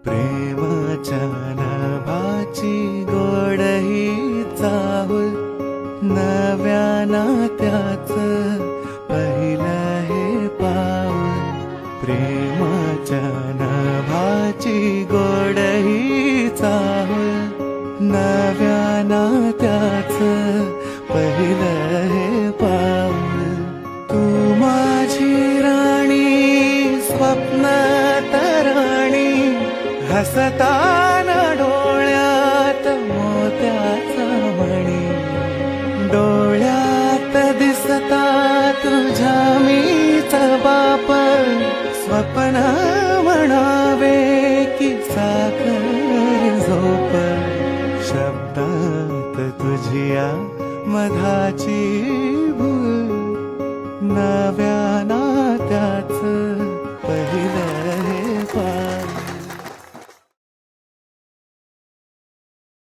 प्रेमाच्या नभाची गोड ही चाहुल, नव्या नात्याचं पहिलं हे पाऊल. प्रेमाच्या नभाची गोड ही चाहुल, नव्या नात्याचं पहिलं हे पाऊल. तू माझी राणी, स्वप्न तराणी, हसताना डोळ्यात मोत्याचा मणी. डोळ्यात दिसता तुझ्या मीच बाप, स्वप्न म्हणावे की साखर झोप. शब्दात तुझिया मधाची भूल, नव्या